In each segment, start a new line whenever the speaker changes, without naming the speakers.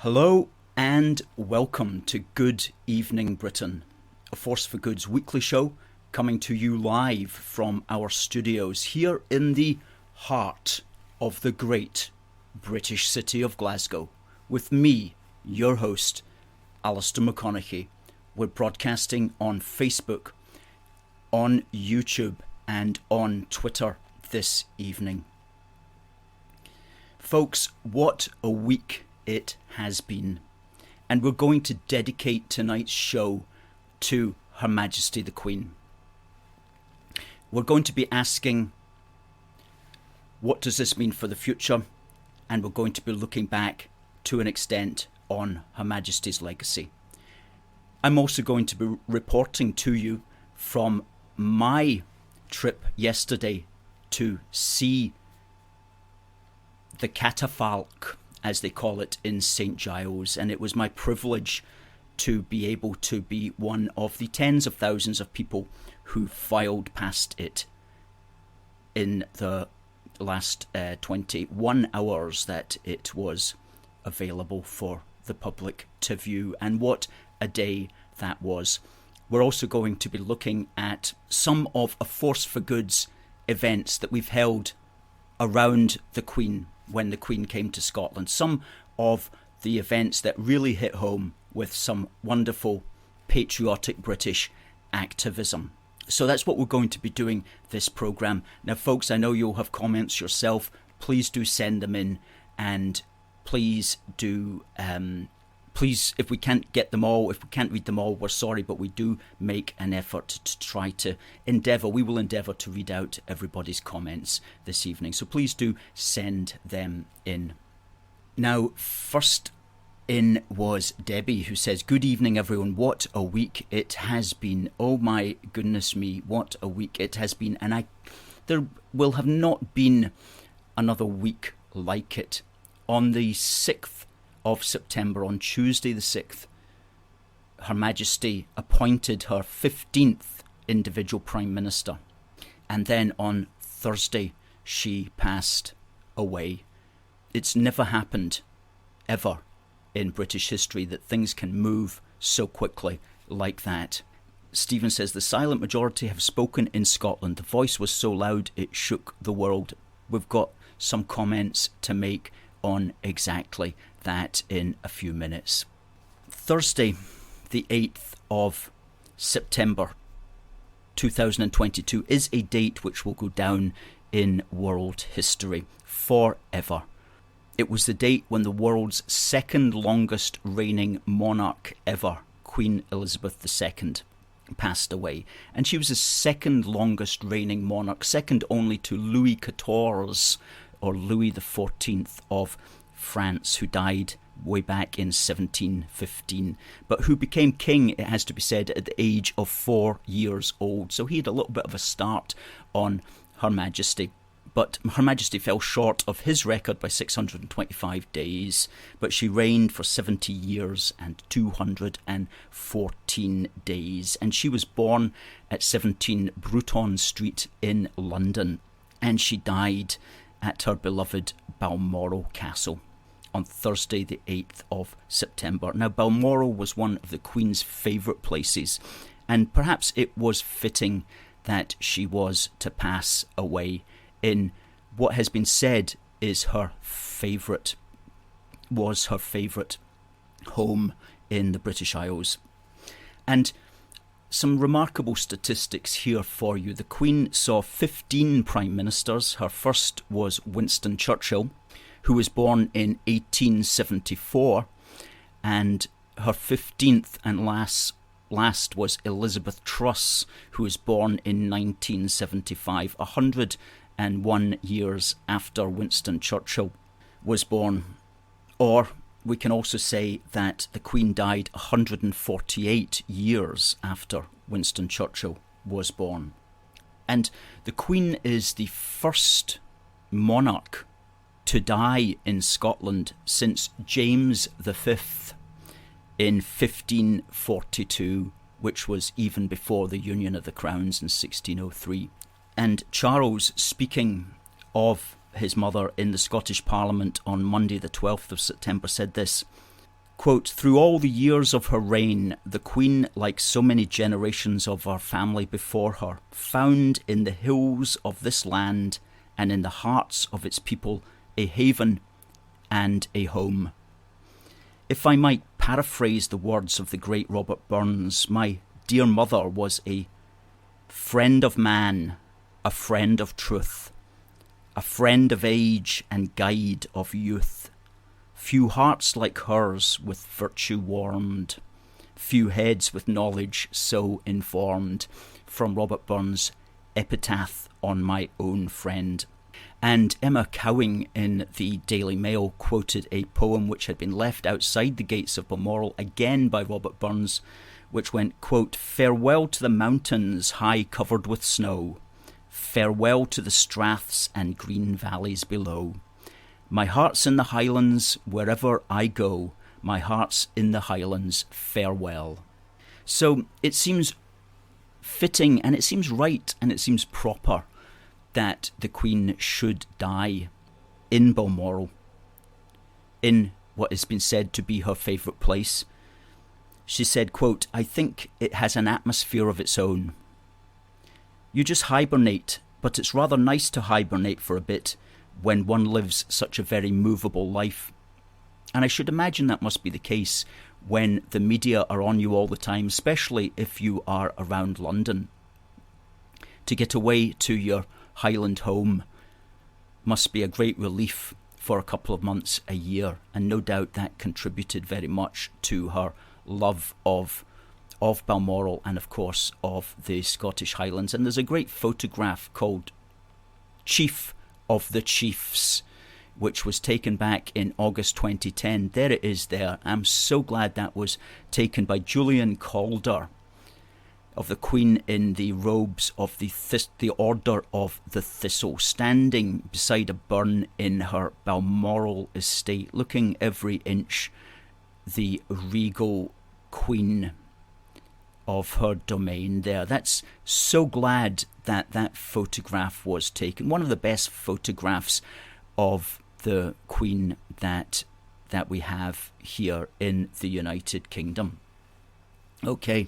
Hello and welcome to Good Evening Britain, a Force for Good's weekly show coming to you live from our studios here in the heart of the great British city of Glasgow, with me, your host, Alistair McConnachie. We're broadcasting on Facebook, on YouTube and on Twitter this evening. Folks, what a week it has been, and we're going to dedicate tonight's show to Her Majesty the Queen. We're going to be asking, what does this mean for the future? And we're going to be looking back to an extent on Her Majesty's legacy. I'm also going to be reporting to you from my trip yesterday to see the catafalque, as they call it, in St. Giles, and it was my privilege to be able to be one of the tens of thousands of people who filed past it in the last 21 hours that it was available for the public to view. And what a day that was. We're also going to be looking at some of a Force for Good's events that we've held around the Queen when the Queen came to Scotland. Some of the events that really hit home with some wonderful patriotic British activism. So that's what we're going to be doing this programme. Now folks, I know you'll have comments yourself. Please do send them in, and please do please, if we can't get them all, if we can't read them all, we're sorry, but we do make an effort to try to we will endeavour to read out everybody's comments this evening. So please do send them in. Now, first in was Debbie, who says, "Good evening, everyone. What a week it has been. Oh my goodness me, what a week it has been. And there will have not been another week like it. On the 6th of September, on Tuesday the 6th, Her Majesty appointed her 15th individual Prime Minister. And then on Thursday, she passed away. It's never happened, ever, in British history that things can move so quickly like that." Stephen says, "The silent majority have spoken in Scotland. The voice was so loud it shook the world." We've got some comments to make on exactly that in a few minutes. Thursday, the 8th of September 2022 is a date which will go down in world history forever. It was the date when the world's second longest reigning monarch ever, Queen Elizabeth II, passed away. And she was the second longest reigning monarch, second only to Louis XIV, or Louis XIV of France, who died way back in 1715, but who became king, it has to be said, at the age of 4 years old. So he had a little bit of a start on Her Majesty. But Her Majesty fell short of his record by 625 days, but she reigned for 70 years and 214 days. And she was born at 17 Bruton Street in London, and she died at her beloved Balmoral Castle on Thursday the 8th of September. Now, Balmoral was one of the Queen's favourite places, and perhaps it was fitting that she was to pass away in what has been said is her favourite home in the British Isles. And some remarkable statistics here for you. The Queen saw 15 Prime Ministers. Her first was Winston Churchill, who was born in 1874, and her 15th and last was Elizabeth Truss, who was born in 1975, 101 years after Winston Churchill was born. Or we can also say that the Queen died 148 years after Winston Churchill was born. And the Queen is the first monarch to die in Scotland since James V in 1542, which was even before the Union of the Crowns in 1603. And Charles, speaking of his mother in the Scottish Parliament on Monday the 12th of September, said this: Quote, through all the years of her reign, the Queen, like so many generations of our family before her, found in the hills of this land and in the hearts of its people a haven and a home. If I might paraphrase the words of the great Robert Burns, my dear mother was a friend of man, a friend of truth, a friend of age and guide of youth. Few hearts like hers with virtue warmed, few heads with knowledge so informed. From Robert Burns' Epitaph on My Own Friend. And Emma Cowing in the Daily Mail quoted a poem which had been left outside the gates of Balmoral, again by Robert Burns, which went, quote, farewell to the mountains high covered with snow, farewell to the straths and green valleys below. My heart's in the Highlands wherever I go, my heart's in the Highlands, farewell. So it seems fitting and it seems right and it seems proper that the Queen should die in Balmoral, in what has been said to be her favourite place. She said, quote, I think it has an atmosphere of its own. You just hibernate, but it's rather nice to hibernate for a bit when one lives such a very movable life. And I should imagine that must be the case when the media are on you all the time, especially if you are around London. To get away to your Highland home must be a great relief for a couple of months a year, and no doubt that contributed very much to her love of Balmoral and of course of the Scottish Highlands. And there's a great photograph called Chief of the Chiefs, which was taken back in August 2010. There it is there. I'm so glad that was taken by Julian Calder of the Queen in the robes of the Order of the Thistle, standing beside a burn in her Balmoral estate, looking every inch the regal Queen of her domain there. That's so glad that that photograph was taken. One of the best photographs of the Queen that we have here in the United Kingdom. Okay.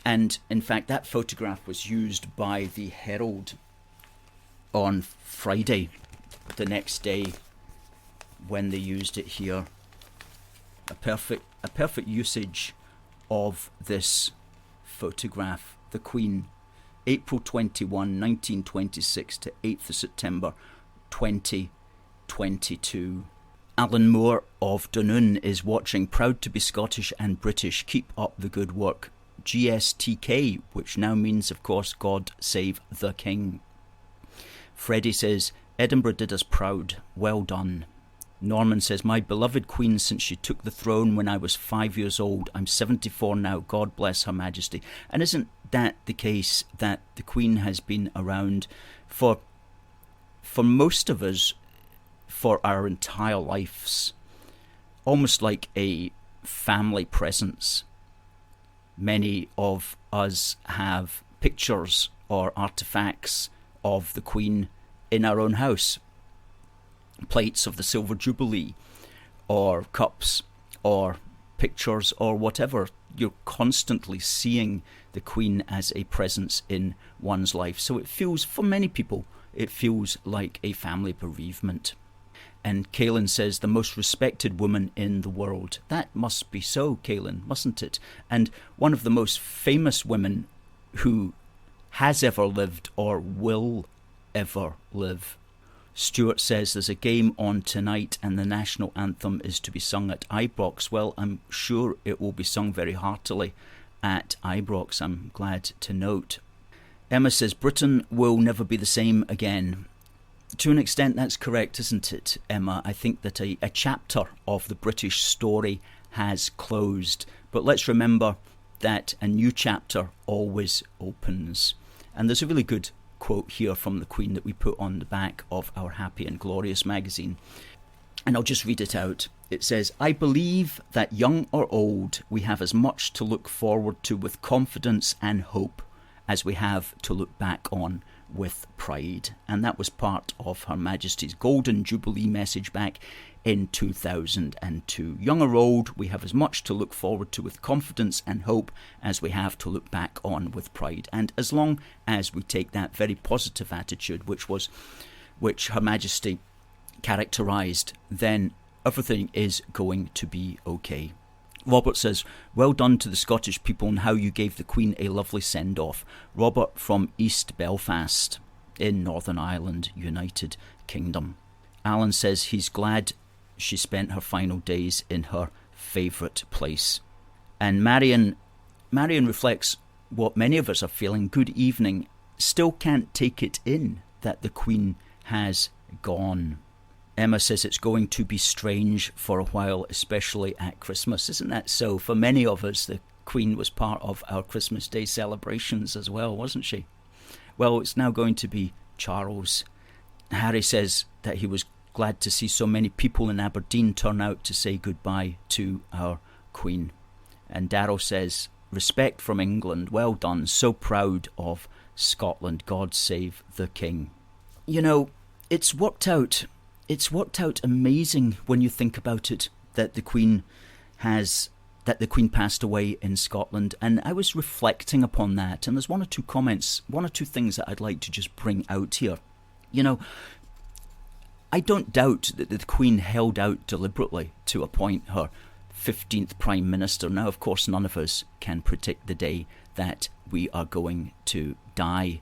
And in fact, that photograph was used by the Herald on Friday, the next day, when they used it here. A perfect usage of this photograph. The Queen, April 21, 1926 to 8th of September 2022. Alan Moore of Dunoon is watching. Proud to be Scottish and British. Keep up the good work. GSTK, which now means, of course, God Save the King. Freddie says, Edinburgh did us proud. Well done. Norman says, my beloved Queen since she took the throne when I was 5 years old. I'm 74 now. God bless Her Majesty. And isn't that the case, that the Queen has been around for most of us for our entire lives? Almost like a family presence. Many of us have pictures or artefacts of the Queen in our own house. Plates of the Silver Jubilee, or cups, or pictures, or whatever. You're constantly seeing the Queen as a presence in one's life. So it feels, for many people, it feels like a family bereavement. And Kaylin says, the most respected woman in the world. That must be so, Kaylin, mustn't it? And one of the most famous women who has ever lived or will ever live. Stuart says, there's a game on tonight and the national anthem is to be sung at Ibrox. Well, I'm sure it will be sung very heartily at Ibrox, I'm glad to note. Emma says, Britain will never be the same again. To an extent, that's correct, isn't it, Emma? I think that a chapter of the British story has closed. But let's remember that a new chapter always opens. And there's a really good quote here from the Queen that we put on the back of our Happy and Glorious magazine. And I'll just read it out. It says, I believe that young or old, we have as much to look forward to with confidence and hope as we have to look back on with pride. And that was part of Her Majesty's Golden Jubilee message back in 2002. Young or old, we have as much to look forward to with confidence and hope as we have to look back on with pride. And as long as we take that very positive attitude, which Her Majesty characterised, then everything is going to be okay. Robert says, well done to the Scottish people and how you gave the Queen a lovely send-off. Robert from East Belfast in Northern Ireland, United Kingdom. Alan says he's glad she spent her final days in her favourite place. And Marion reflects what many of us are feeling. Good evening. Still can't take it in that the Queen has gone. Emma says it's going to be strange for a while, especially at Christmas. Isn't that so? For many of us, the Queen was part of our Christmas Day celebrations as well, wasn't she? Well, it's now going to be Charles. Harry says that he was glad to see so many people in Aberdeen turn out to say goodbye to our Queen. And Darryl says, respect from England, well done, so proud of Scotland, God save the King. You know, it's worked out amazing when you think about it, that the Queen passed away in Scotland. And I was reflecting upon that, and there's one or two things that I'd like to just bring out here. You know, I don't doubt that the Queen held out deliberately to appoint her 15th Prime Minister. Now, of course, none of us can predict the day that we are going to die,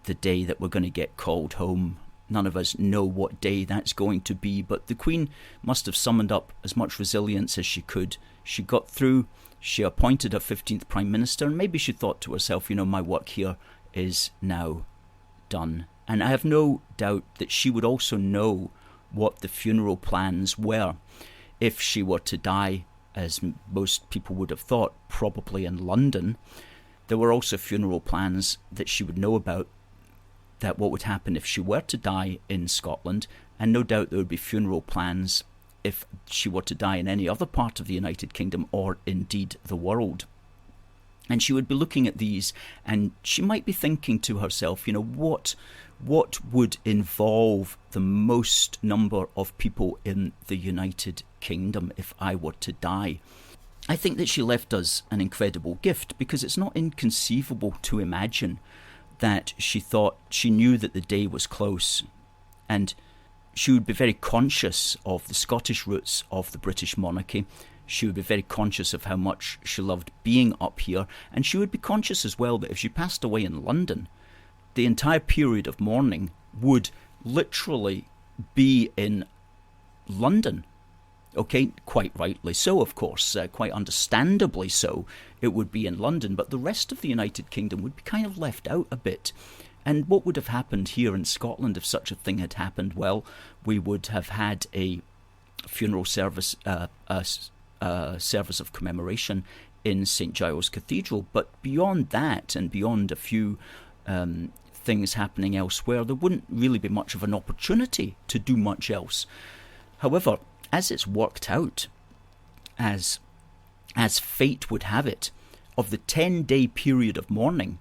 the day that we're going to get called home. None of us know what day that's going to be, but the Queen must have summoned up as much resilience as she could. She got through, she appointed her 15th Prime Minister, and maybe she thought to herself, you know, my work here is now done. And I have no doubt that she would also know what the funeral plans were. If she were to die, as most people would have thought, probably in London, there were also funeral plans that she would know about, that what would happen if she were to die in Scotland, and no doubt there would be funeral plans if she were to die in any other part of the United Kingdom or indeed the world. And she would be looking at these, and she might be thinking to herself, you know, what would involve the most number of people in the United Kingdom if I were to die? I think that she left us an incredible gift, because it's not inconceivable to imagine that she knew that the day was close, and she would be very conscious of the Scottish roots of the British monarchy. She would be very conscious of how much she loved being up here, and she would be conscious as well that if she passed away in London, the entire period of mourning would literally be in London. Okay, quite rightly so, of course, quite understandably so, it would be in London, but the rest of the United Kingdom would be kind of left out a bit. And what would have happened here in Scotland if such a thing had happened? Well, we would have had a funeral service, service of commemoration in St Giles Cathedral, but beyond that, and beyond a few things happening elsewhere, there wouldn't really be much of an opportunity to do much else. However, as it's worked out, as fate would have it, of the 10-day period of mourning,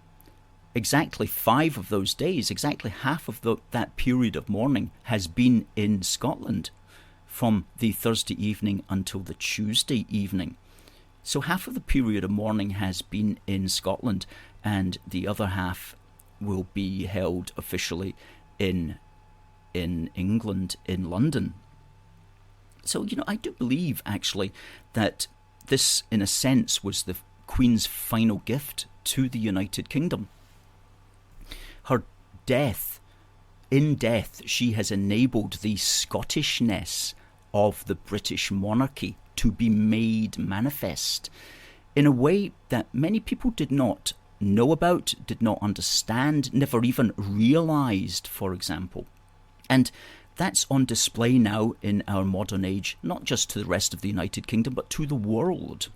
exactly 5 of those days, exactly half of that period of mourning has been in Scotland, from the Thursday evening until the Tuesday evening. So half of the period of mourning has been in Scotland, and the other half will be held officially in England, in London. So, you know, I do believe, actually, that this, in a sense, was the Queen's final gift to the United Kingdom. Her death, in death, she has enabled the Scottishness of the British monarchy to be made manifest in a way that many people did not know about, did not understand, never even realised, for example. And that's on display now in our modern age, not just to the rest of the United Kingdom, but to the world.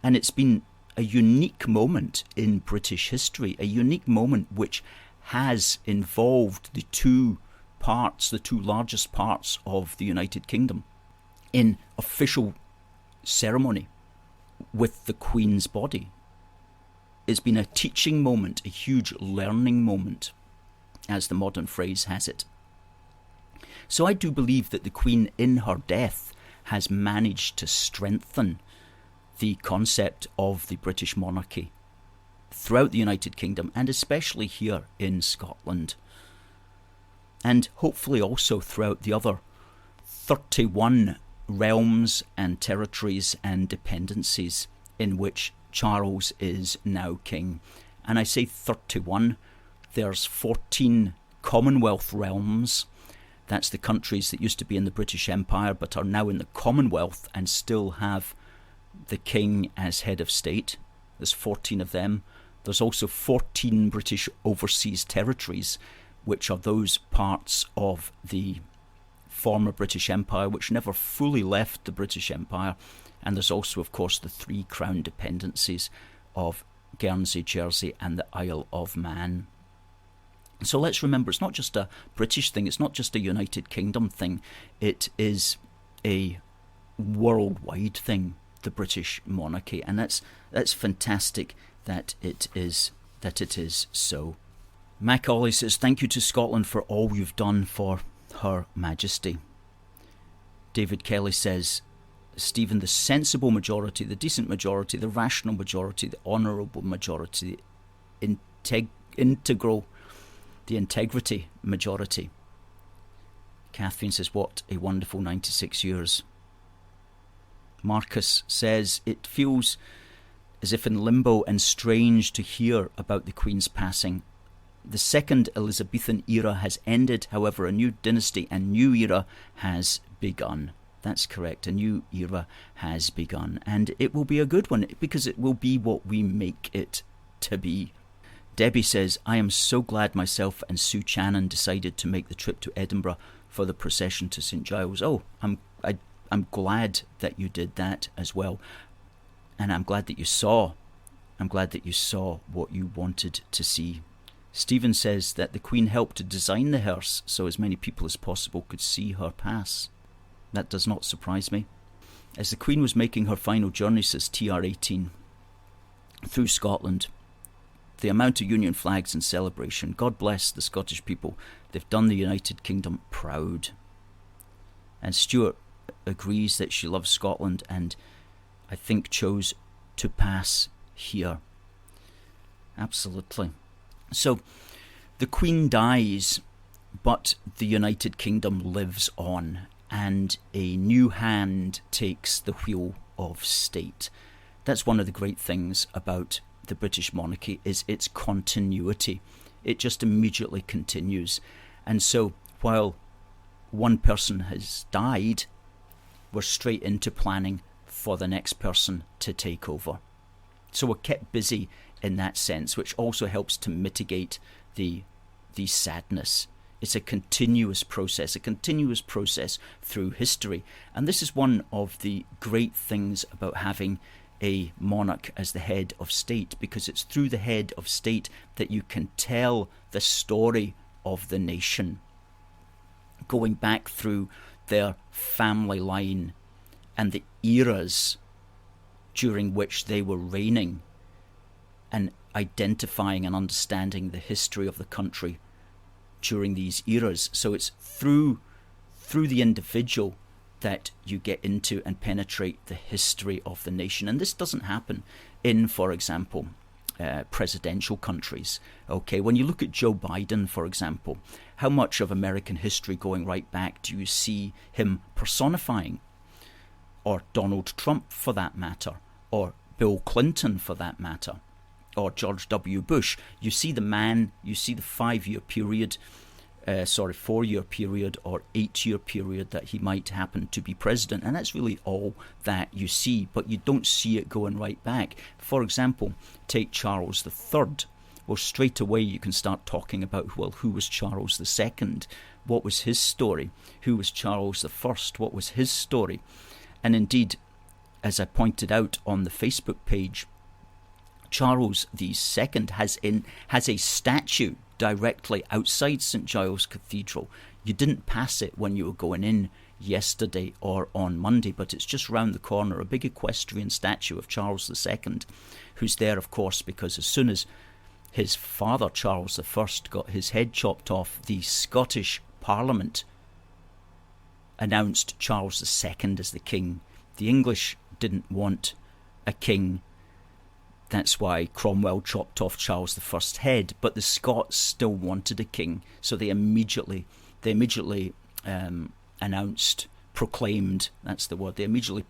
And it's been a unique moment in British history, a unique moment which has involved the two largest parts of the United Kingdom in official ceremony with the Queen's body. It's been a teaching moment, a huge learning moment, as the modern phrase has it. So I do believe that the Queen, in her death, has managed to strengthen the concept of the British monarchy throughout the United Kingdom, and especially here in Scotland. And hopefully also throughout the other 31 realms and territories and dependencies in which Charles is now king. And I say 31, there's 14 Commonwealth realms. That's the countries that used to be in the British Empire but are now in the Commonwealth and still have the king as head of state. There's 14 of them. There's also 14 British overseas territories, which are those parts of the former British Empire which never fully left the British Empire. And there's also, of course, the 3 crown dependencies of Guernsey, Jersey and the Isle of Man. So let's remember, it's not just a British thing, it's not just a United Kingdom thing, it is a worldwide thing, the British monarchy, and that's fantastic that it is so. Macaulay says, thank you to Scotland for all you've done for Her Majesty. David Kelly says, Stephen, the sensible majority, the decent majority, the rational majority, the honourable majority, the integrity majority. Catherine says, what a wonderful 96 years. Marcus says, it feels as if in limbo and strange to hear about the Queen's passing. The second Elizabethan era has ended, however, a new dynasty and new era has begun. That's correct, a new era has begun, and it will be a good one because it will be what we make it to be. Debbie says, I am so glad myself and Sue Channon decided to make the trip to Edinburgh for the procession to St Giles. Oh, I'm glad that you did that as well. And I'm glad that you saw what you wanted to see. Stephen says that the Queen helped to design the hearse so as many people as possible could see her pass. That does not surprise me. As the Queen was making her final journey, says TR18, through Scotland, the amount of Union flags and celebration, God bless the Scottish people, they've done the United Kingdom proud. And Stuart agrees that she loves Scotland and I think chose to pass here. Absolutely. So the Queen dies, but the United Kingdom lives on, and a new hand takes the wheel of state. That's one of the great things about the British monarchy, is its continuity. It just immediately continues. And so while one person has died, we're straight into planning for the next person to take over. So we're kept busy in that sense, which also helps to mitigate the sadness. It's a continuous process through history. And this is one of the great things about having a monarch as the head of state, because it's through the head of state that you can tell the story of the nation, going back through their family line and the eras during which they were reigning, and identifying and understanding the history of the country during these eras. So it's through the individual that you get into and penetrate the history of the nation. And this doesn't happen in, for example, presidential countries. Okay, when you look at Joe Biden, for example, how much of American history going right back do you see him personifying? Or Donald Trump, for that matter, or Bill Clinton, for that matter, or George W. Bush. You see the man, you see the 4-year period or 8-year period that he might happen to be president, and that's really all that you see, but you don't see it going right back. For example, take Charles III. Well, straight away you can start talking about, well, who was Charles II? What was his story? Who was Charles I? What was his story? And indeed, as I pointed out on the Facebook page, Charles II has a statue directly outside St Giles Cathedral. You didn't pass it when you were going in yesterday or on Monday, but it's just round the corner, a big equestrian statue of Charles II, who's there, of course, because as soon as his father, Charles I, got his head chopped off, the Scottish Parliament announced Charles II as the king. The English didn't want a king. That's why Cromwell chopped off Charles I's head. But the Scots still wanted a king, so they immediately announced, proclaimed. That's the word. They immediately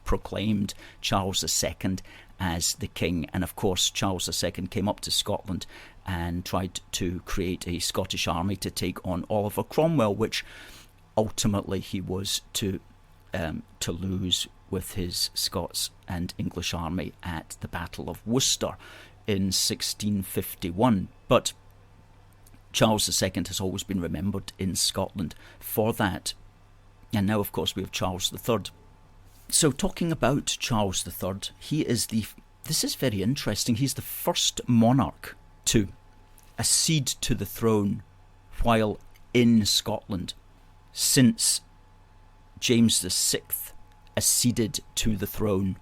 proclaimed Charles II as the king. And of course, Charles II came up to Scotland and tried to create a Scottish army to take on Oliver Cromwell, which ultimately he was to lose with his Scots and English army at the Battle of Worcester in 1651. But Charles II has always been remembered in Scotland for that. And now, of course, we have Charles III. So talking about Charles III, this is very interesting, he's the first monarch to accede to the throne while in Scotland since James VI acceded to the throne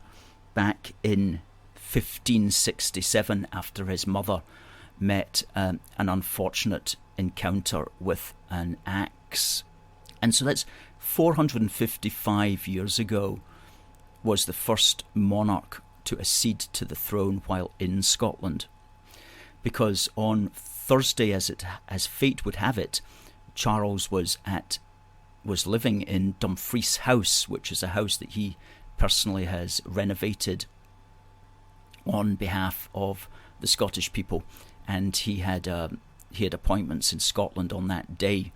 back in 1567 after his mother met an unfortunate encounter with an axe. And so that's 455 years ago was the first monarch to accede to the throne while in Scotland. Because on Thursday, as fate would have it, Charles was living in Dumfries House, which is a house that he personally has renovated on behalf of the Scottish people, and he had appointments in Scotland on that day,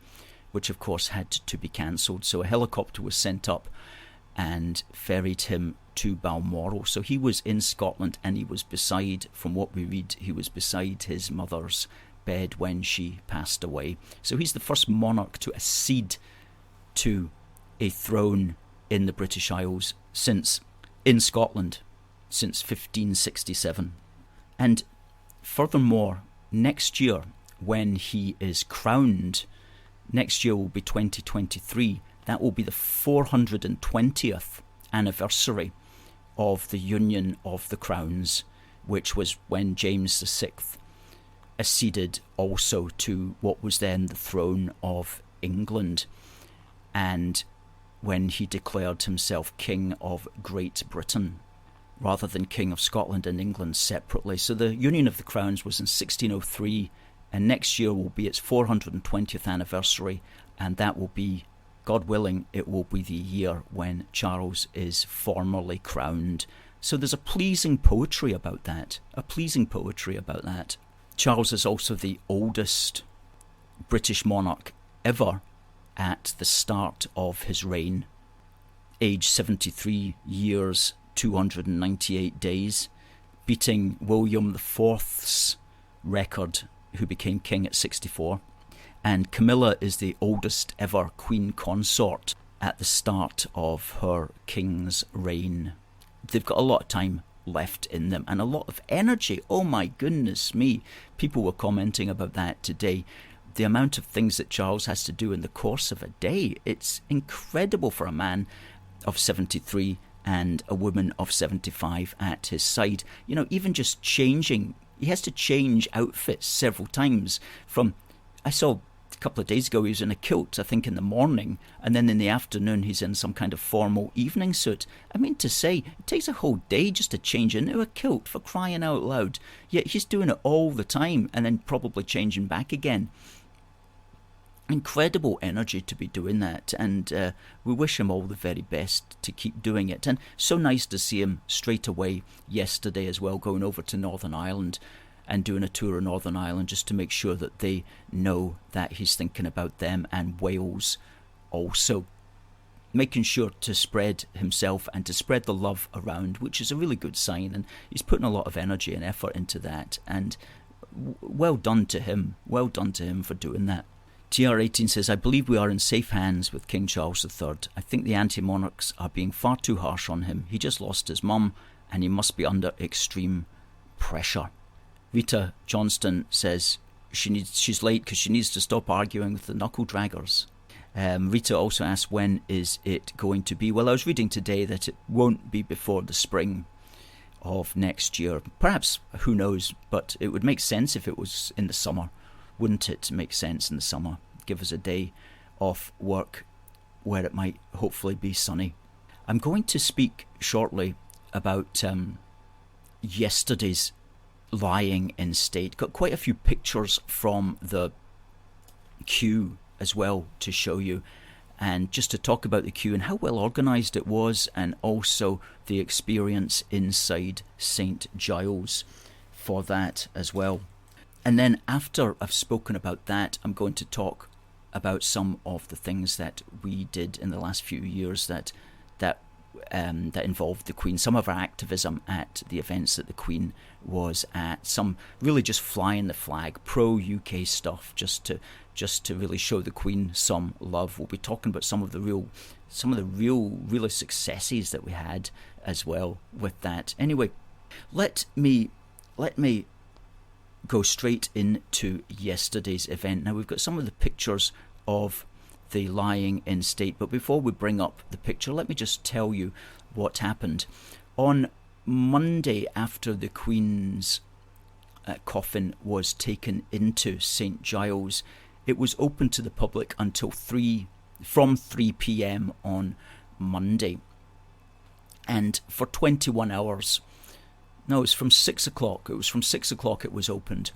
which of course had to be cancelled. So a helicopter was sent up and ferried him to Balmoral. So he was in Scotland, and he was beside, from what we read, he was beside his mother's bed when she passed away. So he's the first monarch to accede to a throne in the British Isles in Scotland since 1567. And furthermore, next year when he is crowned, next year will be 2023, that will be the 420th anniversary of the Union of the Crowns, which was when James VI acceded also to what was then the throne of England, and when he declared himself King of Great Britain rather than King of Scotland and England separately. So the Union of the Crowns was in 1603, and next year will be its 420th anniversary, and that will be, God willing, it will be the year when Charles is formally crowned. So there's a pleasing poetry about that. Charles is also the oldest British monarch ever at the start of his reign, age 73 years, 298 days, beating William IV's record, who became king at 64. And Camilla is the oldest ever queen consort at the start of her king's reign. They've got a lot of time left in them and a lot of energy. Oh my goodness me. People were commenting about that today. The amount of things that Charles has to do in the course of a day, it's incredible for a man of 73 and a woman of 75 at his side. You know, even just changing, he has to change outfits several times. I saw a couple of days ago he was in a kilt, I think in the morning, and then in the afternoon he's in some kind of formal evening suit. I mean to say, it takes a whole day just to change into a kilt, for crying out loud. Yet he's doing it all the time and then probably changing back again. Incredible energy to be doing that, and we wish him all the very best to keep doing it. And so nice to see him straight away yesterday as well, going over to Northern Ireland and doing a tour of Northern Ireland just to make sure that they know that he's thinking about them, and Wales also, making sure to spread himself and to spread the love around, which is a really good sign, and he's putting a lot of energy and effort into that, and well done to him for doing that. TR18 says, I believe we are in safe hands with King Charles III. I think the anti-monarchs are being far too harsh on him. He just lost his mum and he must be under extreme pressure. Rita Johnston says she's late because she needs to stop arguing with the knuckle draggers. Rita also asks, when is it going to be? Well, I was reading today that it won't be before the spring of next year. Perhaps, who knows, but it would make sense if it was in the summer. Wouldn't it make sense in the summer? Give us a day off work where it might hopefully be sunny. I'm going to speak shortly about yesterday's lying in state. Got quite a few pictures from the queue as well to show you, and just to talk about the queue and how well organised it was, and also the experience inside St Giles for that as well. And then after I've spoken about that, I'm going to talk about some of the things that we did in the last few years that involved the Queen, some of our activism at the events that the Queen was at, some really just flying the flag, pro-UK stuff, just to really show the Queen some love. We'll be talking about some of the real successes that we had as well with that. Anyway, let me go straight into yesterday's event. Now, we've got some of the pictures of the lying in state, but before we bring up the picture, let me just tell you what happened. On Monday, after the Queen's coffin was taken into St Giles, it was open to the public until from 3 p.m. on Monday, and for 21 hours. No, it was from 6 o'clock. It was from 6 o'clock it was opened,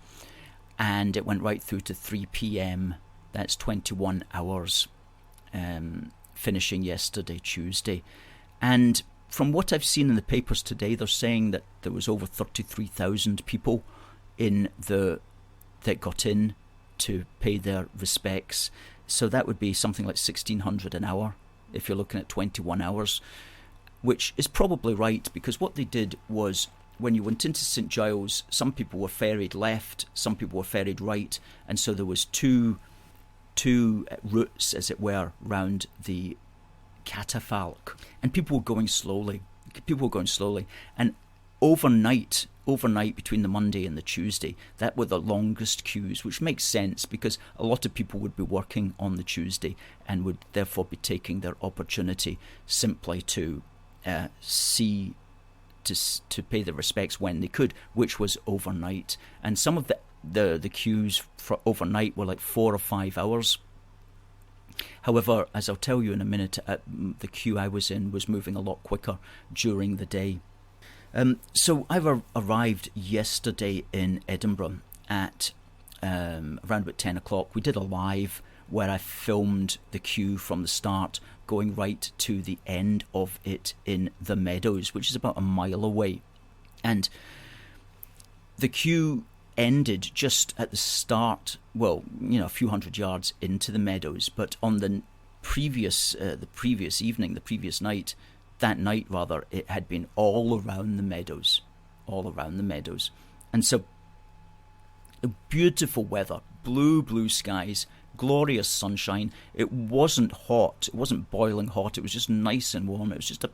and it went right through to 3 p.m. That's 21 hours, finishing yesterday, Tuesday. And from what I've seen in the papers today, they're saying that there was over 33,000 people that got in to pay their respects. So that would be something like 1,600 an hour if you're looking at 21 hours, which is probably right, because what they did was, when you went into St Giles, some people were ferried left, some people were ferried right, and so there was two routes, as it were, round the catafalque, and people were going slowly. And overnight between the Monday and the Tuesday, that were the longest queues, which makes sense because a lot of people would be working on the Tuesday and would therefore be taking their opportunity simply to to pay their respects when they could, which was overnight. And some of the queues for overnight were like 4 or 5 hours. However, as I'll tell you in a minute, the queue I was in was moving a lot quicker during the day. So I've arrived yesterday in Edinburgh at around about 10 o'clock. We did a live where I filmed the queue from the start, going right to the end of it in the Meadows, which is about a mile away. And the queue ended just at the start, well, a few hundred yards into the Meadows. But on the previous night, it had been all around the Meadows. And so, beautiful weather, blue skies, glorious sunshine. It wasn't hot, it wasn't boiling hot, it was just nice and warm. It was just a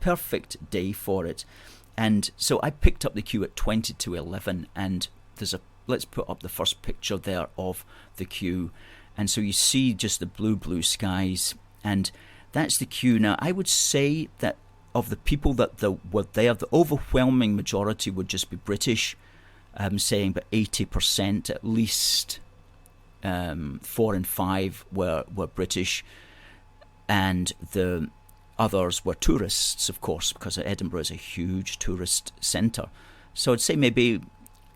perfect day for it. And so I picked up the queue at 20 to 11, and let's put up the first picture there of the queue. And so you see just the blue skies, and that's the queue. Now, I would say that of the people that were there, the overwhelming majority would just be British. I'm saying about 80% at least. 4 and 5 were British, and the others were tourists, of course, because Edinburgh is a huge tourist centre. So I'd say maybe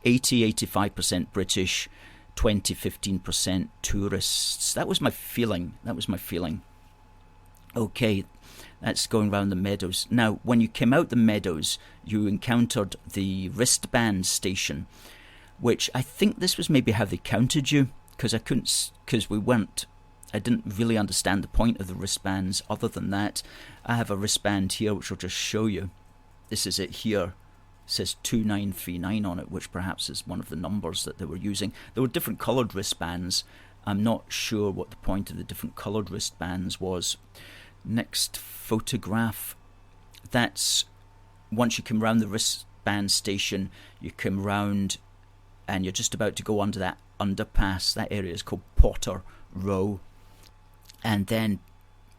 80-85% British, 15% tourists. That was my feeling. Okay, that's going round the Meadows. Now, when you came out the Meadows, you encountered the wristband station, which I think this was maybe how they counted you, because I didn't really understand the point of the wristbands. Other than that, I have a wristband here which I'll just show you. This is it here. It says 2939 on it, which perhaps is one of the numbers that they were using. There were different coloured wristbands. I'm not sure what the point of the different coloured wristbands was. Next photograph. That's once you come round the wristband station, you come round and you're just about to go under that underpass. That area is called Potter Row. And then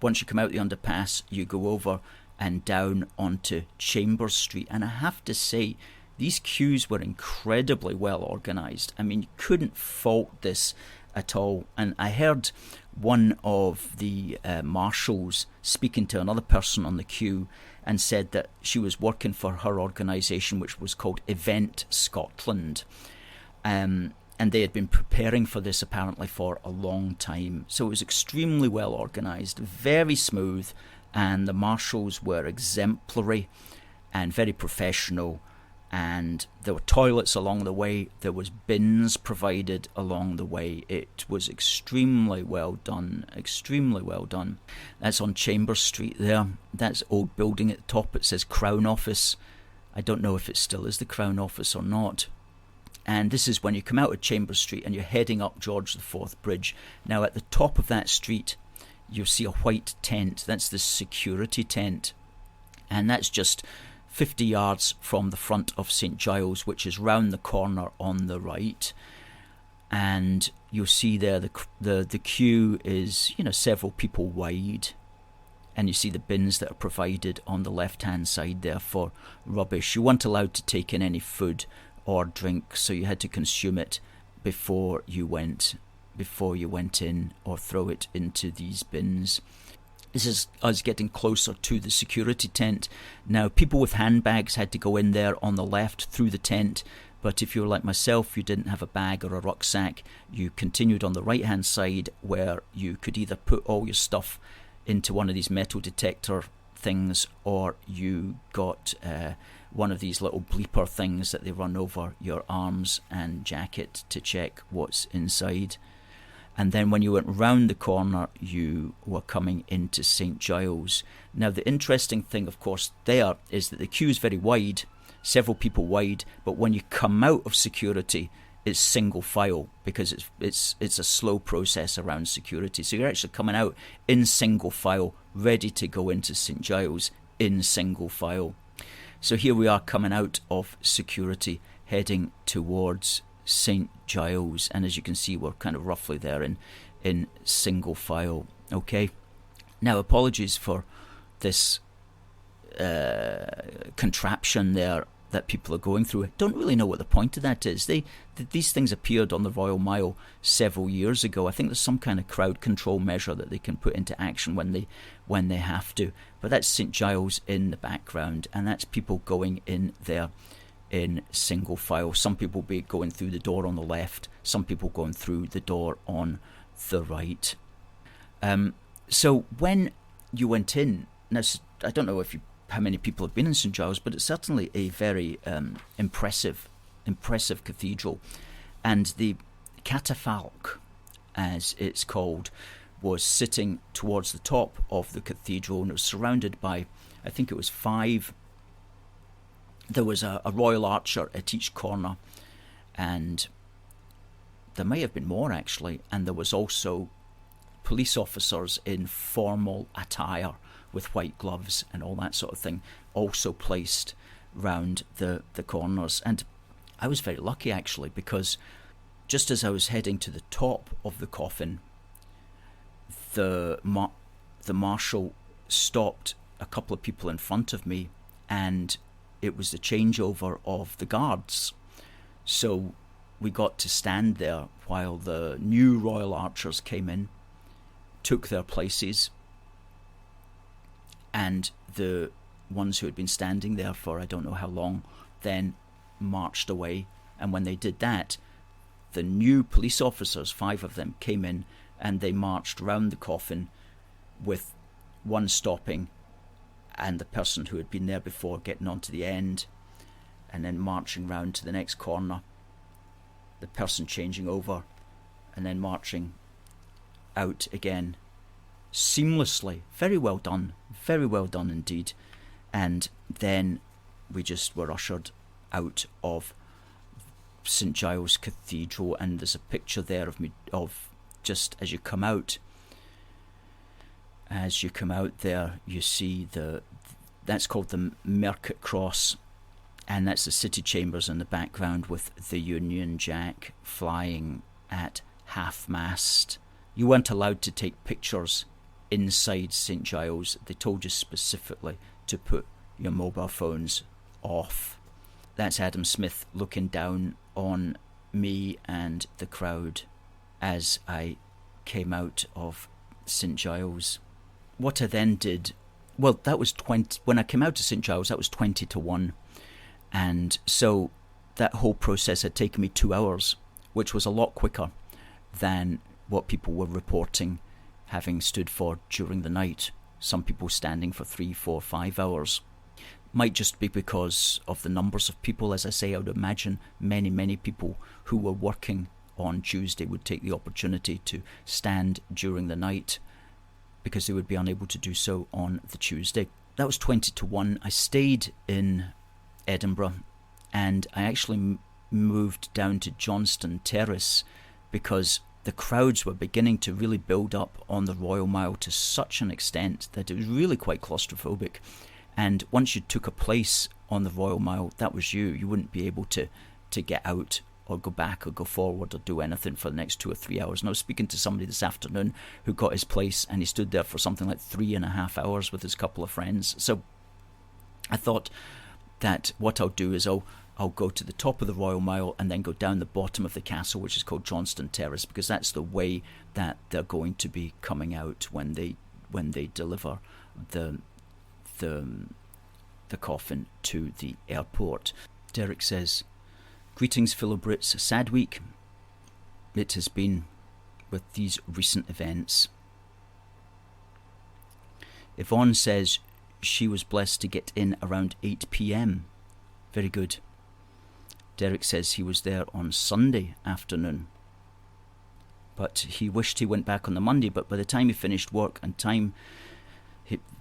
once you come out the underpass, you go over and down onto Chambers Street. And I have to say, these queues were incredibly well organised. I mean, you couldn't fault this at all. And I heard one of the marshals speaking to another person on the queue and said that she was working for her organisation, which was called Event Scotland. And they had been preparing for this apparently for a long time. So it was extremely well organised, very smooth, and the marshals were exemplary and very professional. And there were toilets along the way, there was bins provided along the way. It was extremely well done, extremely well done. That's on Chambers Street there. That's old building at the top. It says Crown Office. I don't know if it still is the Crown Office or not. And this is when you come out of Chambers Street and you're heading up George IV Bridge. Now at the top of that street, you'll see a white tent. That's the security tent. And that's just 50 yards from the front of St Giles, which is round the corner on the right. And you'll see there the queue is, several people wide. And you see the bins that are provided on the left-hand side there for rubbish. You weren't allowed to take in any food or drink, so you had to consume it before you went in or throw it into these bins. This is us getting closer to the security tent. Now, people with handbags had to go in there on the left through the tent, but if you were like myself, you didn't have a bag or a rucksack, you continued on the right-hand side where you could either put all your stuff into one of these metal detector things, or you got one of these little bleeper things that they run over your arms and jacket to check what's inside. And then when you went round the corner, you were coming into St Giles. Now, the interesting thing, of course, there is that the queue is very wide, several people wide, but when you come out of security, it's single file, because it's a slow process around security. So you're actually coming out in single file, ready to go into St Giles in single file. So here we are coming out of security, heading towards St Giles, and as you can see, we're kind of roughly there in single file. Okay, now apologies for this contraption there that people are going through. I don't really know what the point of that is. These things appeared on the Royal Mile several years ago. I think there's some kind of crowd control measure that they can put into action when they have to. But that's St Giles in the background, and that's people going in there in single file. Some people be going through the door on the left, some people going through the door on the right. So when you went in, now I don't know how many people have been in St Giles, but it's certainly a very impressive cathedral. And the catafalque, as it's called, was sitting towards the top of the cathedral, and it was surrounded by, I think it was 5. There was a royal archer at each corner, and there may have been more actually, and there was also police officers in formal attire with white gloves and all that sort of thing also placed round the corners. And I was very lucky actually, because just as I was heading to the top of the coffin, the marshal stopped a couple of people in front of me, and it was the changeover of the guards. So we got to stand there while the new royal archers came in, took their places, and the ones who had been standing there for I don't know how long then marched away. And when they did that, the new police officers, 5 of them, came in and they marched round the coffin, with one stopping and the person who had been there before getting on to the end, and then marching round to the next corner, the person changing over, and then marching out again seamlessly. Very well done indeed. And then we just were ushered out of St Giles Cathedral, and there's a picture there of me, of just as you come out there, you see that's called the Mercat Cross, and that's the city chambers in the background with the Union Jack flying at half-mast. You weren't allowed to take pictures inside St Giles. They told you specifically to put your mobile phones off. That's Adam Smith looking down on me and the crowd as I came out of St Giles. What I then did, well, that was 20. When I came out of St Giles, that was 20-1, and so that whole process had taken me 2 hours, which was a lot quicker than what people were reporting having stood for during the night. Some people standing for 3, 4, 5 hours. Might just be because of the numbers of people. As I say, I would imagine many people who were working on Tuesday would take the opportunity to stand during the night because they would be unable to do so on the Tuesday. That was 20-1. I stayed in Edinburgh, and I actually moved down to Johnston Terrace because the crowds were beginning to really build up on the Royal Mile to such an extent that it was really quite claustrophobic. And once you took a place on the Royal Mile, that was you. You wouldn't be able to get out or go back or go forward or do anything for the next 2 or 3 hours. And I was speaking to somebody this afternoon who got his place, and he stood there for something like 3.5 hours with his couple of friends. So I thought that what I'll do is I'll go to the top of the Royal Mile and then go down the bottom of the castle, which is called Johnston Terrace, because that's the way that they're going to be coming out when they deliver the coffin to the airport. Derek says, "Greetings fellow Brits, a sad week it has been with these recent events." Yvonne says she was blessed to get in around 8 p.m. Very good. Derek says he was there on Sunday afternoon, but he wished he went back on the Monday, but by the time he finished work and time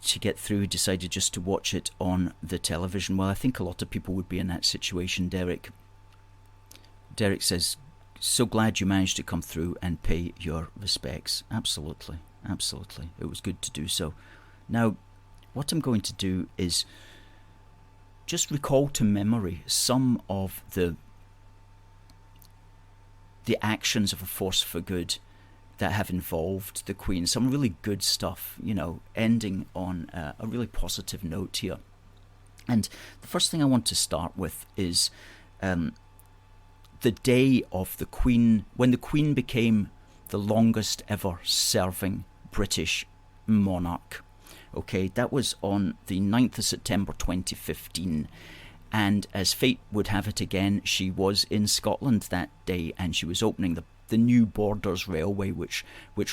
to get through, he decided just to watch it on the television. Well, I think a lot of people would be in that situation, Derek. Derek says, so glad you managed to come through and pay your respects. Absolutely. It was good to do so. Now, what I'm going to do is just recall to memory some of the actions of a force for good that have involved the Queen. Some really good stuff, ending on a really positive note here. And the first thing I want to start with is the day of the Queen, when the Queen became the longest ever serving British monarch. Okay, that was on the 9th of September 2015. And as fate would have it again, she was in Scotland that day, and she was opening the new Borders Railway, which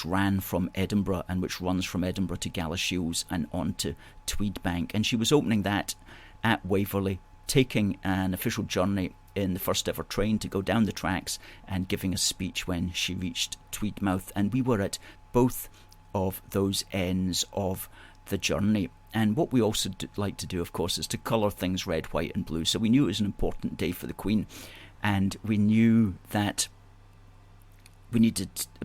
ran from Edinburgh and which runs from Edinburgh to Galashiels and on to Tweedbank. And she was opening that at Waverley, taking an official journey in the first ever train to go down the tracks and giving a speech when she reached Tweedmouth. And we were at both of those ends of the journey. And what we also like to do, of course, is to colour things red, white and blue. So we knew it was an important day for the Queen, and we knew that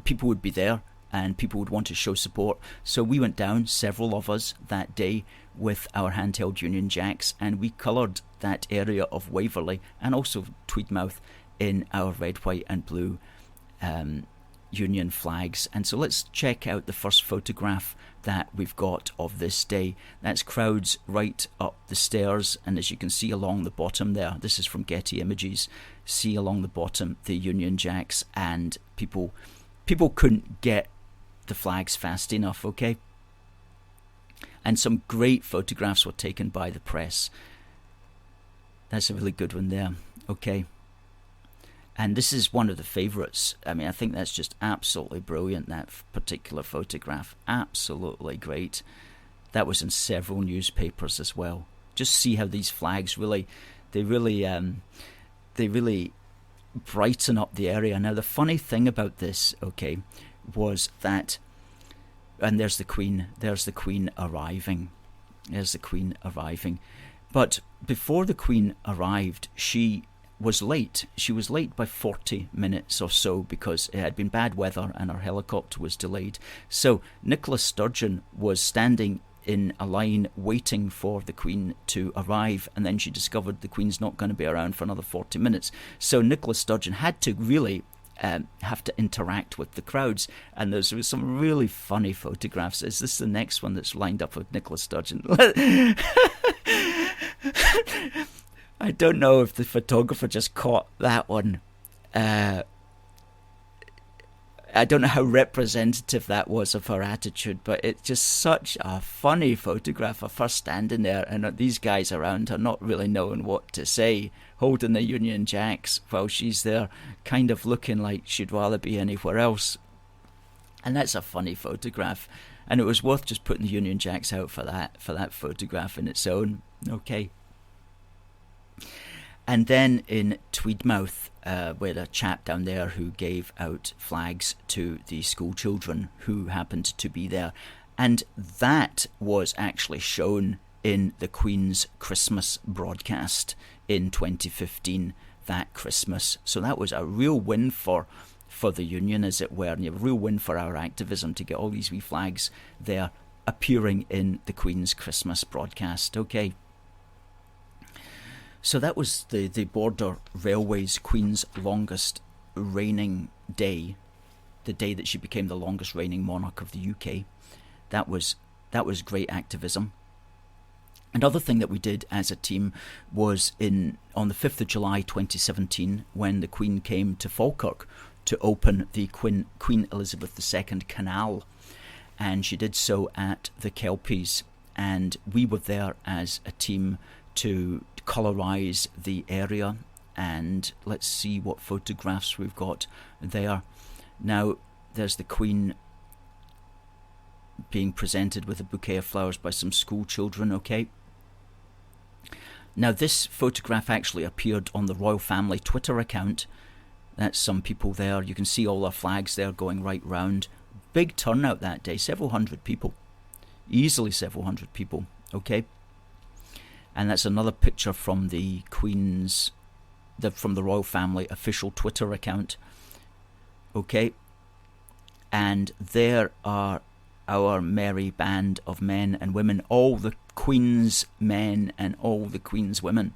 people would be there and people would want to show support. So we went down, several of us, that day with our handheld Union Jacks, and we coloured that area of Waverley and also Tweedmouth in our red, white and blue Union flags. And so let's check out the first photograph that we've got of this day. That's crowds right up the stairs, and as you can see along the bottom there, this is from Getty Images, see along the bottom the Union Jacks, and people couldn't get the flags fast enough, okay? And some great photographs were taken by the press. That's a really good one there, okay? And this is one of the favourites. I mean, I think that's just absolutely brilliant, that particular photograph. Absolutely great. That was in several newspapers as well. Just see how these flags really brighten up the area. Now, the funny thing about this, okay, was that, and there's the Queen arriving. There's the Queen arriving. But before the Queen arrived, she was late. She was late by 40 minutes or so because it had been bad weather and her helicopter was delayed. So Nicola Sturgeon was standing in a line waiting for the Queen to arrive, and then she discovered the Queen's not going to be around for another 40 minutes. So Nicola Sturgeon had to really have to interact with the crowds, and there was some really funny photographs. Is this the next one that's lined up with Nicola Sturgeon? I don't know if the photographer just caught that one. I don't know how representative that was of her attitude, but it's just such a funny photograph of her standing there and these guys around her not really knowing what to say, holding the Union Jacks while she's there kind of looking like she'd rather be anywhere else. And that's a funny photograph, and it was worth just putting the Union Jacks out for that photograph in its own. Okay. And then in Tweedmouth, we had a chap down there who gave out flags to the school children who happened to be there. And that was actually shown in the Queen's Christmas broadcast in 2015, that Christmas. So that was a real win for the Union, as it were, and a real win for our activism to get all these wee flags there appearing in the Queen's Christmas broadcast. Okay. So that was the Border Railways Queen's longest reigning day, the day that she became the longest reigning monarch of the UK. That was great activism. Another thing that we did as a team was on the 5th of July 2017, when the Queen came to Falkirk to open the Queen Elizabeth II Canal, and she did so at the Kelpies, and we were there as a team to colorise the area. And let's see what photographs we've got there. Now there's the Queen being presented with a bouquet of flowers by some school children. Okay. Now this photograph actually appeared on the Royal Family Twitter account. That's some people there. You can see all our flags there going right round. Big turnout that day, several hundred people, easily several hundred people. Okay. And that's another picture from the Queen's, from the Royal Family official Twitter account. Okay. And there are our merry band of men and women, all the Queen's men and all the Queen's women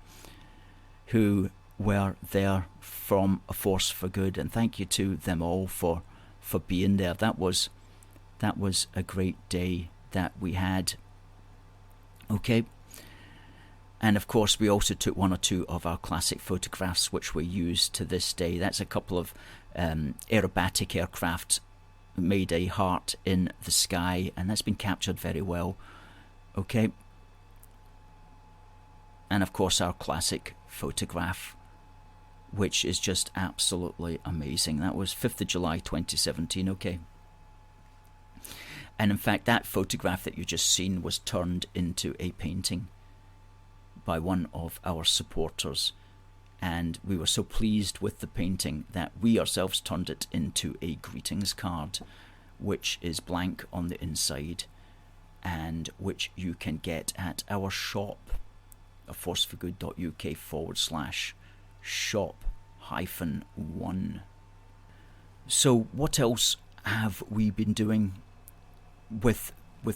who were there from A Force for Good. And thank you to them all for being there. That was a great day that we had. Okay. And of course we also took one or two of our classic photographs which we use to this day. That's a couple of aerobatic aircraft made a heart in the sky, and that's been captured very well. Okay. And of course our classic photograph, which is just absolutely amazing. That was 5th of July 2017. Okay. And in fact that photograph that you just seen was turned into a painting by one of our supporters, and we were so pleased with the painting that we ourselves turned it into a greetings card, which is blank on the inside, and which you can get at our shop, aforceforgood.uk/shop-1. So what else have we been doing with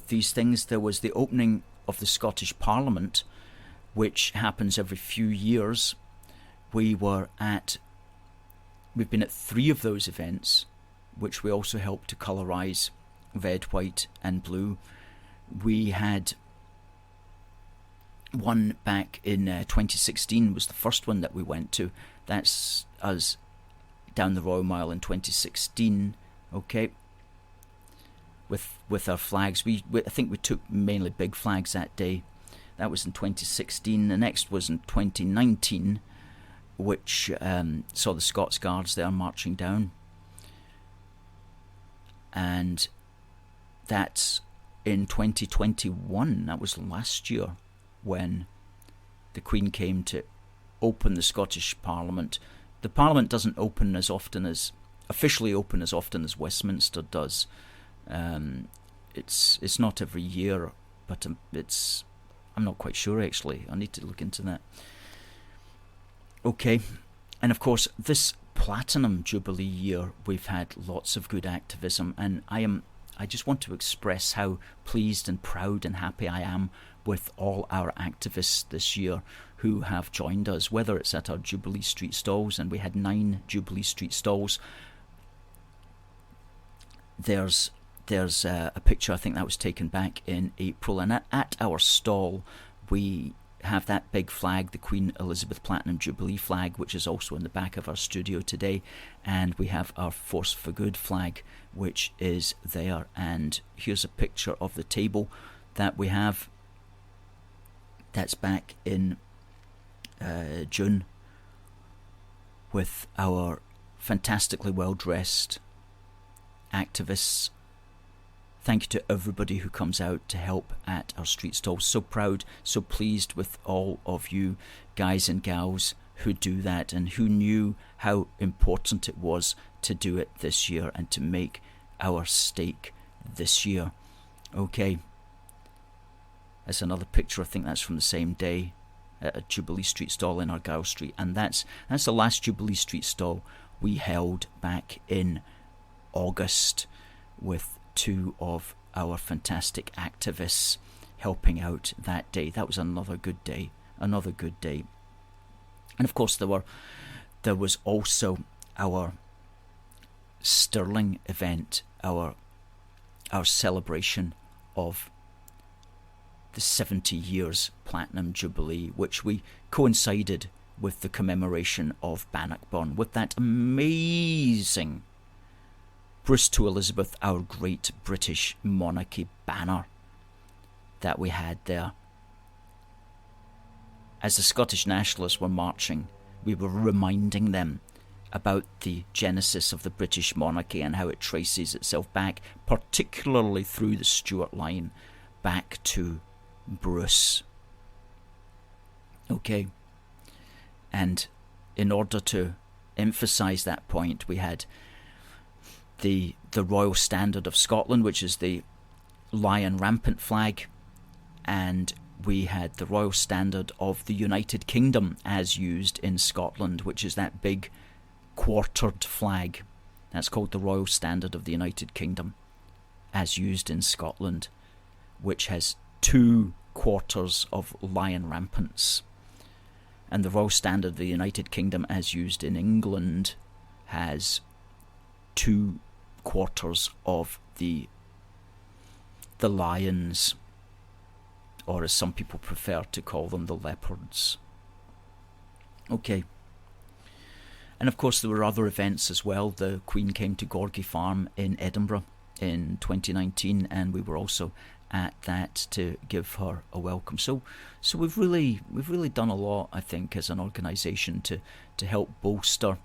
these things? There was the opening of the Scottish Parliament, which happens every few years. We've been at 3 of those events, which we also helped to colorise red, white and blue. We had one back in 2016, was the first one that we went to. That's us down the Royal Mile in 2016, okay, with our flags. I think we took mainly big flags that day. That was in 2016. The next was in 2019, which saw the Scots Guards there marching down. And that's in 2021. That was last year when the Queen came to open the Scottish Parliament. The Parliament doesn't open officially open as often as Westminster does. It's not every year, but I'm not quite sure actually. I need to look into that. Okay, and of course this Platinum Jubilee year we've had lots of good activism, and I just want to express how pleased and proud and happy I am with all our activists this year who have joined us, whether it's at our Jubilee Street stalls, and we had 9 Jubilee Street stalls. There's a picture, I think that was taken back in April, and at our stall we have that big flag, the Queen Elizabeth Platinum Jubilee flag, which is also in the back of our studio today, and we have our Force for Good flag, which is there. And here's a picture of the table that we have. That's back in June, with our fantastically well-dressed activists. Thank you to everybody who comes out to help at our street stalls. So proud, so pleased with all of you guys and gals who do that and who knew how important it was to do it this year and to make our stake this year. Okay, that's another picture. I think that's from the same day at a Jubilee Street stall in Argyle Street, and that's the last Jubilee Street stall we held back in August, with two of our fantastic activists helping out that day. That was another good day. And of course there was also our Stirling event, our celebration of the 70 years Platinum Jubilee, which we coincided with the commemoration of Bannockburn, with that amazing Bruce to Elizabeth, our great British monarchy banner that we had there. As the Scottish nationalists were marching, we were reminding them about the genesis of the British monarchy and how it traces itself back, particularly through the Stuart line, back to Bruce. Okay. And in order to emphasise that point, we had the Royal Standard of Scotland, which is the lion rampant flag, and we had the Royal Standard of the United Kingdom as used in Scotland, which is that big quartered flag. That's called the Royal Standard of the United Kingdom, as used in Scotland, which has 2 quarters of lion rampants. And the Royal Standard of the United Kingdom, as used in England, has 2 quarters of the lions, or as some people prefer to call them, the leopards. Okay. And of course there were other events as well. The Queen came to Gorgie Farm in Edinburgh in 2019, and we were also at that to give her a welcome. So we've really done a lot, I think, as an organisation to help bolster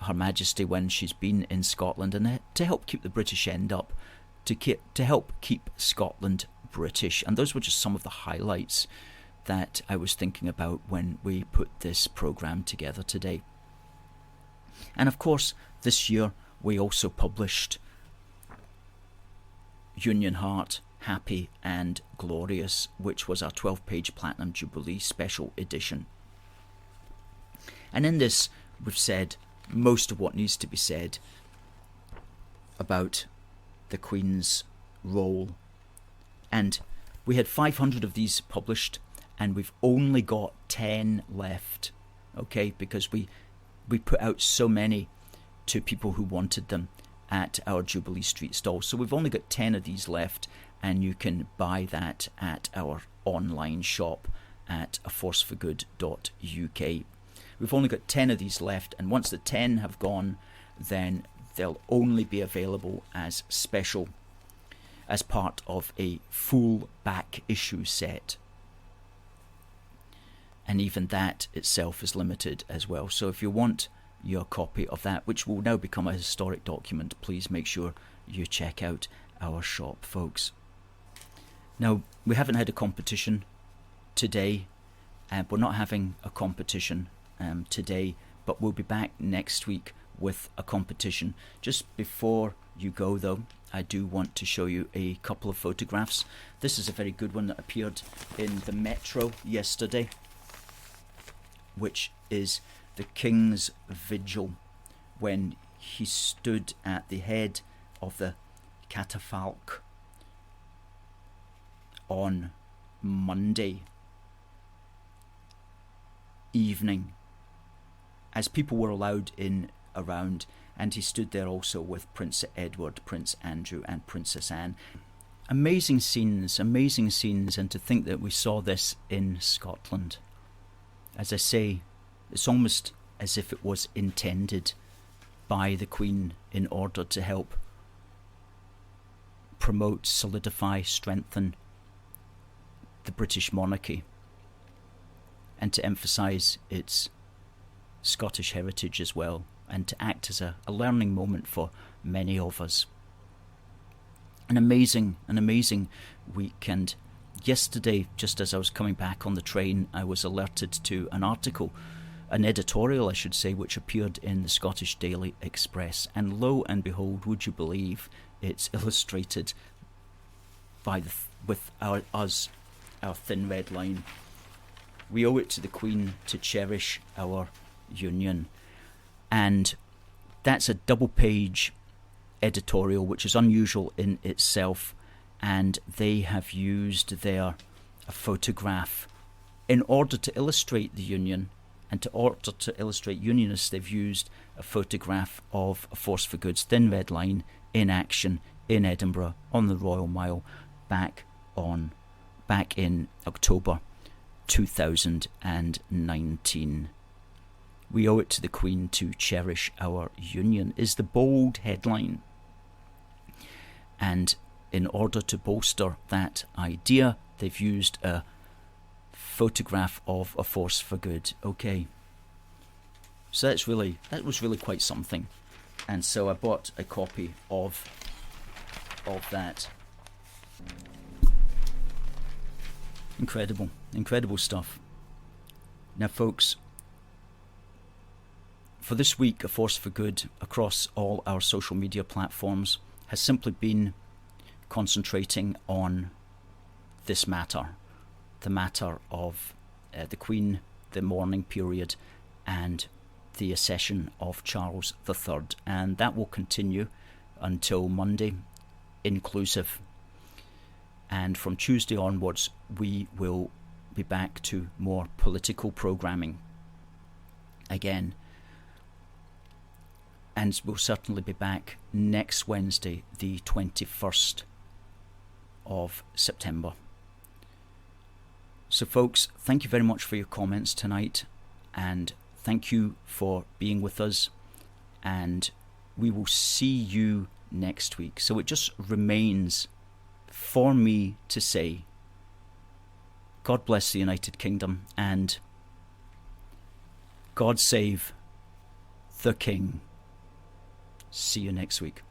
Her Majesty when she's been in Scotland, and to help keep the British end up, to help keep Scotland British. And those were just some of the highlights that I was thinking about when we put this programme together today. And of course, this year we also published Union Heart, Happy and Glorious, which was our 12-page Platinum Jubilee special edition. And in this, we've said most of what needs to be said about the Queen's role. And we had 500 of these published, and we've only got 10 left, okay, because we put out so many to people who wanted them at our Jubilee Street stall. So we've only got 10 of these left, and you can buy that at our online shop at aforceforgood.uk. We've only got 10 of these left, and once the 10 have gone, then they'll only be available as special, as part of a full back issue set. And even that itself is limited as well. So if you want your copy of that, which will now become a historic document, please make sure you check out our shop, folks. Now, we haven't had a competition today. We're not having a competition today, but we'll be back next week with a competition. Just before you go, though, I do want to show you a couple of photographs. This is a very good one that appeared in the Metro yesterday, which is the King's Vigil when he stood at the head of the catafalque on Monday evening, as people were allowed in around, and he stood there also with Prince Edward, Prince Andrew and Princess Anne. amazing scenes, and to think that we saw this in Scotland. As I say, it's almost as if it was intended by the Queen in order to help promote, solidify, strengthen the British monarchy, and to emphasise its Scottish heritage as well, and to act as a learning moment for many of us. An amazing weekend. Yesterday, just as I was coming back on the train, I was alerted to an article, an editorial I should say, which appeared in the Scottish Daily Express, and lo and behold, would you believe, it's illustrated by with our thin red line. We owe it to the Queen to cherish our union. And that's a double-page editorial, which is unusual in itself, and they have used a photograph in order to illustrate the union, and in order to illustrate unionists, they've used a photograph of a Force for Good's Thin Red Line in action in Edinburgh on the Royal Mile back in October 2019. We owe it to the Queen to cherish our union is the bold headline. And in order to bolster that idea, they've used a photograph of a Force for Good. Okay. So that was really quite something. And so I bought a copy of that. Incredible stuff. Now folks, for this week, A Force for Good across all our social media platforms has simply been concentrating on this matter, the matter of the Queen, the mourning period, and the accession of Charles III, and that will continue until Monday, inclusive. And from Tuesday onwards, we will be back to more political programming again. And we'll certainly be back next Wednesday, the 21st of September. So folks, thank you very much for your comments tonight, and thank you for being with us, and we will see you next week. So it just remains for me to say, God bless the United Kingdom, and God save the King. See you next week.